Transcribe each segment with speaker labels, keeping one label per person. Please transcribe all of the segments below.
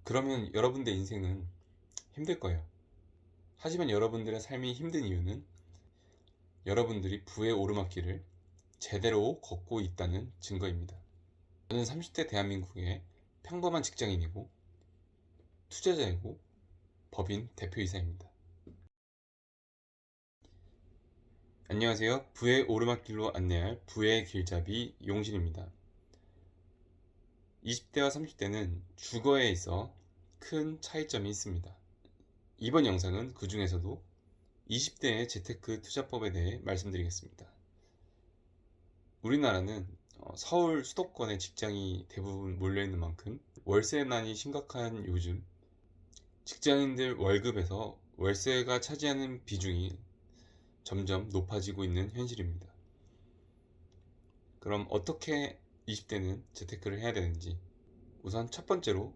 Speaker 1: 그러면 여러분들의 인생은 힘들 거예요. 하지만 여러분들의 삶이 힘든 이유는 여러분들이 부의 오르막길을 제대로 걷고 있다는 증거입니다. 저는 30대 대한민국의 평범한 직장인이고 투자자이고 법인 대표이사입니다. 안녕하세요. 부의 오르막길로 안내할 부의 길잡이 용신입니다. 20대와 30대는 주거에 있어 큰 차이점이 있습니다. 이번 영상은 그 중에서도 20대의 재테크 투자법에 대해 말씀드리겠습니다. 우리나라는 서울 수도권에 직장이 대부분 몰려있는 만큼 월세난이 심각한 요즘 직장인들 월급에서 월세가 차지하는 비중이 점점 높아지고 있는 현실입니다. 그럼 어떻게 20대는 재테크를 해야 되는지, 우선 첫 번째로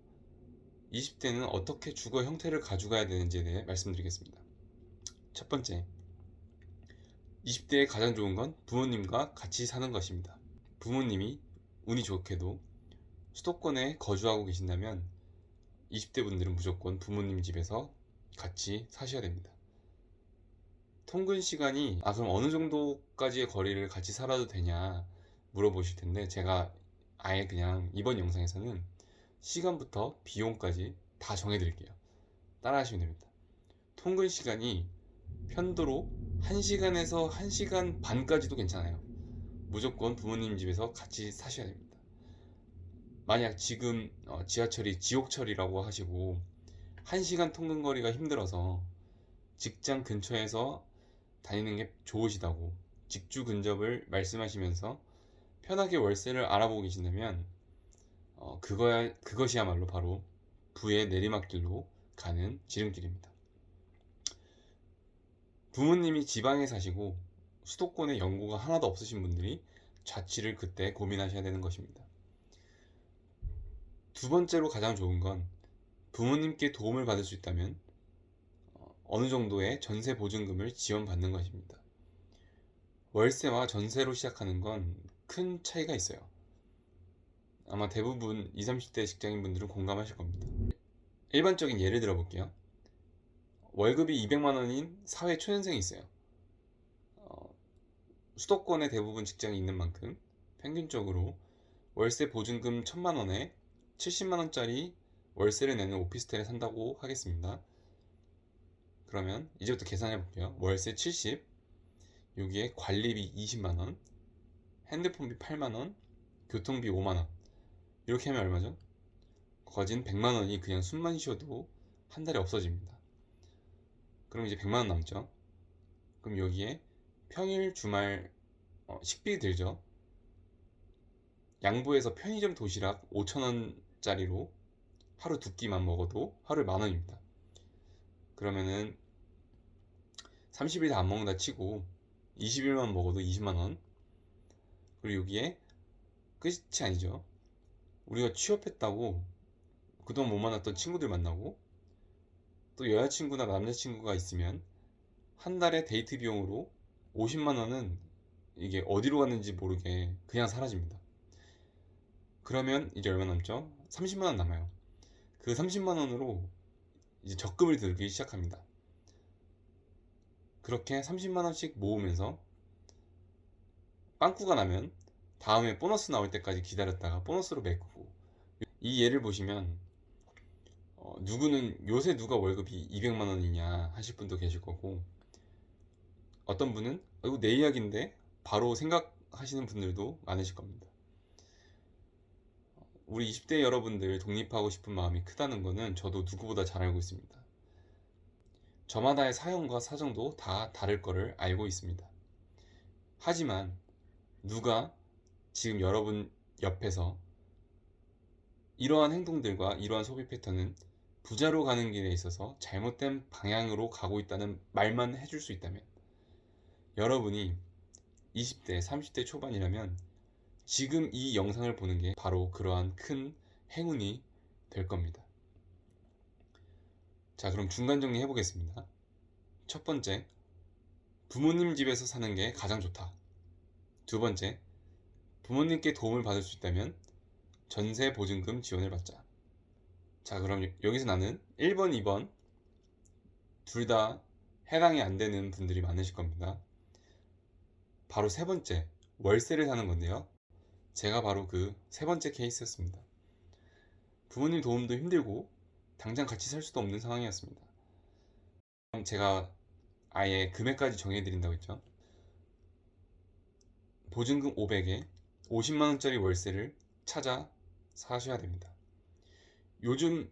Speaker 1: 20대는 어떻게 주거 형태를 가져가야 되는지에 대해 말씀드리겠습니다. 첫 번째, 20대에 가장 좋은 건 부모님과 같이 사는 것입니다. 부모님이 운이 좋게도 수도권에 거주하고 계신다면 20대 분들은 무조건 부모님 집에서 같이 사셔야 됩니다. 통근 시간이 그럼 어느 정도까지의 거리를 같이 살아도 되냐 물어보실 텐데, 제가 아예 그냥 이번 영상에서는 시간부터 비용까지 다 정해드릴게요. 따라 하시면 됩니다. 통근 시간이 편도로 1시간에서 1시간 반까지도 괜찮아요. 무조건 부모님 집에서 같이 사셔야 됩니다. 만약 지금 지하철이 지옥철이라고 하시고 1시간 통근 거리가 힘들어서 직장 근처에서 다니는 게 좋으시다고 직주 근접을 말씀하시면서 편하게 월세를 알아보고 계신다면 그것이야말로 바로 부의 내리막길로 가는 지름길입니다. 부모님이 지방에 사시고 수도권에 연고가 하나도 없으신 분들이 자취를 그때 고민하셔야 되는 것입니다. 두 번째로 가장 좋은 건 부모님께 도움을 받을 수 있다면 어느 정도의 전세 보증금을 지원받는 것입니다. 월세와 전세로 시작하는 건 큰 차이가 있어요. 아마 대부분 20, 30대 직장인분들은 공감하실 겁니다. 일반적인 예를 들어 볼게요. 월급이 200만 원인 사회 초년생이 있어요. 수도권에 대부분 직장이 있는 만큼 평균적으로 월세 보증금 1000만 원에 70만 원짜리 월세를 내는 오피스텔에 산다고 하겠습니다. 그러면 이제부터 계산해 볼게요. 월세 70, 여기에 관리비 20만 원, 핸드폰비 8만 원, 교통비 5만 원. 이렇게 하면 얼마죠? 거진 100만 원이 그냥 숨만 쉬어도 한 달에 없어집니다. 그럼 이제 100만 원 남죠. 그럼 여기에 평일 주말 식비 들죠. 양보해서 편의점 도시락 5,000원짜리로 하루 두 끼만 먹어도 하루에 만 원입니다. 그러면은 30일 다 안 먹는다 치고 20일만 먹어도 20만 원. 그리고 여기에 끝이 아니죠. 우리가 취업했다고 그동안 못 만났던 친구들 만나고, 또 여자친구나 남자친구가 있으면 한 달에 데이트 비용으로 50만 원은 이게 어디로 갔는지 모르게 그냥 사라집니다. 그러면 이제 얼마 남죠? 30만 원 남아요. 그 30만 원으로 이제 적금을 들기 시작합니다. 그렇게 30만 원씩 모으면서 빵꾸가 나면 다음에 보너스 나올 때까지 기다렸다가 보너스로 메꾸고, 이 예를 보시면 누구는 요새 누가 월급이 200만 원이냐 하실 분도 계실 거고, 어떤 분은 이거 내 이야기인데 바로 생각하시는 분들도 많으실 겁니다. 우리 20대 여러분들 독립하고 싶은 마음이 크다는 거는 저도 누구보다 잘 알고 있습니다. 저마다의 사연과 사정도 다 다를 거를 알고 있습니다. 하지만 누가 지금 여러분 옆에서 이러한 행동들과 이러한 소비 패턴은 부자로 가는 길에 있어서 잘못된 방향으로 가고 있다는 말만 해줄 수 있다면, 여러분이 20대, 30대 초반이라면 지금 이 영상을 보는 게 바로 그러한 큰 행운이 될 겁니다. 자, 그럼 중간 정리 해보겠습니다. 첫 번째, 부모님 집에서 사는 게 가장 좋다. 두 번째, 부모님께 도움을 받을 수 있다면 전세 보증금 지원을 받자. 자, 그럼 여기서 나는 1번, 2번 둘 다 해당이 안 되는 분들이 많으실 겁니다. 바로 세 번째, 월세를 사는 건데요. 제가 바로 그 세 번째 케이스였습니다. 부모님 도움도 힘들고 당장 같이 살 수도 없는 상황이었습니다. 제가 아예 금액까지 정해드린다고 했죠. 보증금 500에 50만원짜리 월세를 찾아 사셔야 됩니다. 요새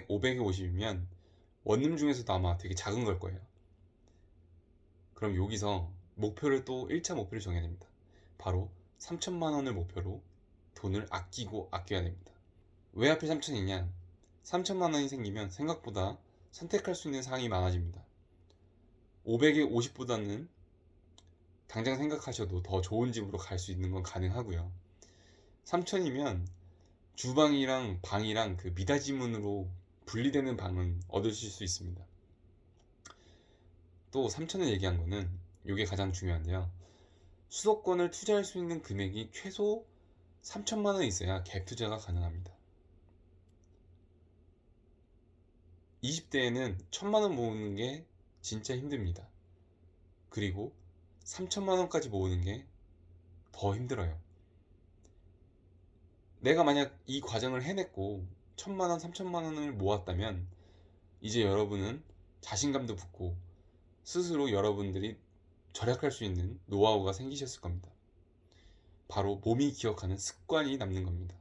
Speaker 1: 500에 50이면 원룸 중에서도 아마 되게 작은 걸 거예요. 그럼 여기서 목표를 또 1차 목표를 정해야 됩니다. 바로 3천만원을 목표로 돈을 아껴야 됩니다. 왜 하필 3천이냐? 3천만원이 생기면 생각보다 선택할 수 있는 사항이 많아집니다. 500에 50보다는 당장 생각하셔도 더 좋은 집으로 갈 수 있는 건 가능하고요. 3천이면 주방이랑 방이랑 그 미닫이문으로 분리되는 방은 얻으실 수 있습니다. 또 3천을 얘기한 거는 이게 가장 중요한데요. 수도권을 투자할 수 있는 금액이 최소 3천만 원 있어야 갭 투자가 가능합니다. 20대에는 1,000만 원 모으는 게 진짜 힘듭니다. 그리고 3천만 원까지 모으는 게 더 힘들어요. 내가 만약 이 과정을 해냈고 1,000만 원, 3천만 원을 모았다면 이제 여러분은 자신감도 붙고 스스로 여러분들이 절약할 수 있는 노하우가 생기셨을 겁니다. 바로 몸이 기억하는 습관이 남는 겁니다.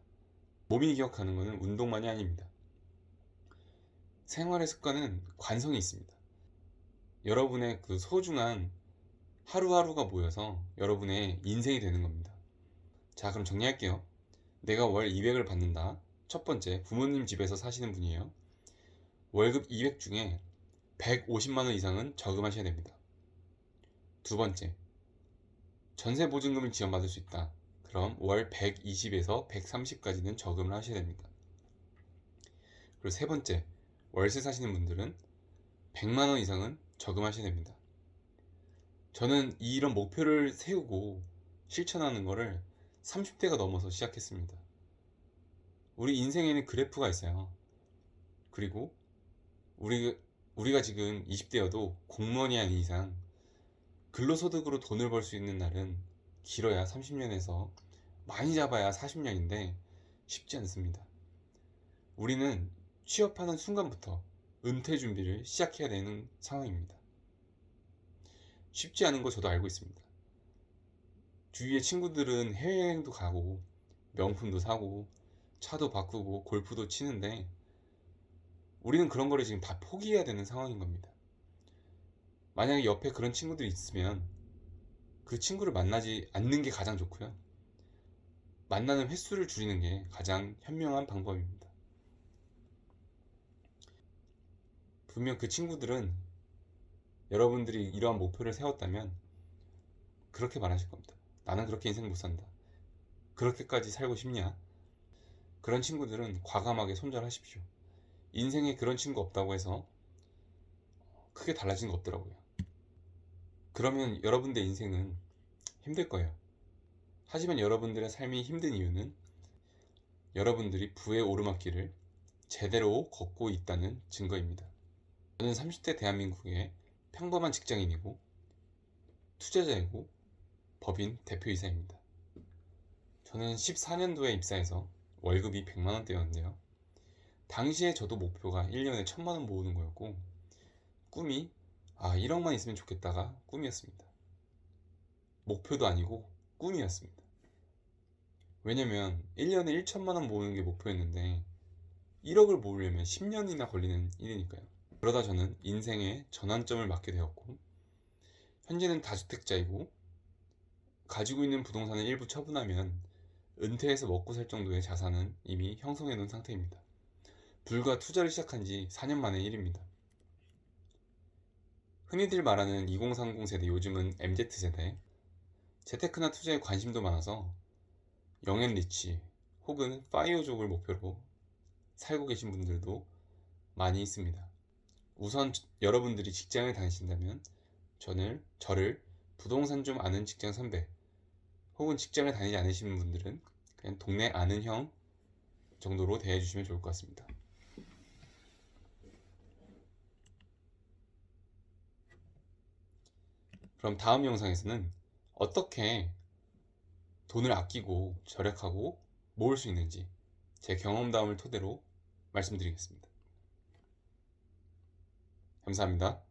Speaker 1: 몸이 기억하는 것은 운동만이 아닙니다. 생활의 습관은 관성이 있습니다. 여러분의 그 소중한 하루하루가 모여서 여러분의 인생이 되는 겁니다. 자, 그럼 정리할게요. 내가 월 200을 받는다. 첫 번째, 부모님 집에서 사시는 분이에요. 월급 200 중에 150만 원 이상은 저금하셔야 됩니다. 두 번째, 전세 보증금을 지원받을 수 있다. 그럼 월 120에서 130까지는 저금을 하셔야 됩니다. 그리고 세 번째, 월세 사시는 분들은 100만 원 이상은 저금하셔야 됩니다. 저는 이런 목표를 세우고 실천하는 거를 30대가 넘어서 시작했습니다. 우리 인생에는 그래프가 있어요. 그리고 우리가 지금 20대여도 공무원이 아닌 이상 근로소득으로 돈을 벌 수 있는 날은 길어야 30년에서 많이 잡아야 40년인데 쉽지 않습니다. 우리는 취업하는 순간부터 은퇴 준비를 시작해야 되는 상황입니다. 쉽지 않은 거 저도 알고 있습니다. 주위의 친구들은 해외여행도 가고 명품도 사고 차도 바꾸고 골프도 치는데 우리는 그런 거를 지금 다 포기해야 되는 상황인 겁니다. 만약에 옆에 그런 친구들이 있으면 그 친구를 만나지 않는 게 가장 좋고요. 만나는 횟수를 줄이는 게 가장 현명한 방법입니다. 분명 그 친구들은 여러분들이 이러한 목표를 세웠다면 그렇게 말하실 겁니다. 나는 그렇게 인생 못 산다. 그렇게까지 살고 싶냐? 그런 친구들은 과감하게 손절하십시오. 인생에 그런 친구 없다고 해서 크게 달라진 거 없더라고요. 그러면 여러분들 인생은 힘들 거예요. 하지만 여러분들의 삶이 힘든 이유는 여러분들이 부의 오르막길을 제대로 걷고 있다는 증거입니다. 저는 30대 대한민국의 평범한 직장인이고 투자자이고 법인 대표이사입니다. 저는 14년도에 입사해서 월급이 100만원대였는데요. 당시에 저도 목표가 1년에 1,000만원 모으는 거였고 꿈이 1억만 있으면 좋겠다가 꿈이었습니다. 목표도 아니고 꿈이었습니다. 왜냐면 1년에 1천만원 모으는 게 목표였는데 1억을 모으려면 10년이나 걸리는 일이니까요. 그러다 저는 인생의 전환점을 맞게 되었고 현재는 다주택자이고 가지고 있는 부동산을 일부 처분하면 은퇴해서 먹고 살 정도의 자산은 이미 형성해 놓은 상태입니다. 불과 투자를 시작한 지 4년 만의 일입니다. 흔히들 말하는 2030 세대, 요즘은 MZ세대, 재테크나 투자에 관심도 많아서 영앤리치 혹은 파이어족을 목표로 살고 계신 분들도 많이 있습니다. 우선 여러분들이 직장을 다니신다면 저를 부동산 좀 아는 직장 선배 혹은 직장을 다니지 않으시는 분들은 그냥 동네 아는 형 정도로 대해주시면 좋을 것 같습니다. 그럼 다음 영상에서는 어떻게 돈을 아끼고 절약하고 모을 수 있는지 제 경험담을 토대로 말씀드리겠습니다. 감사합니다.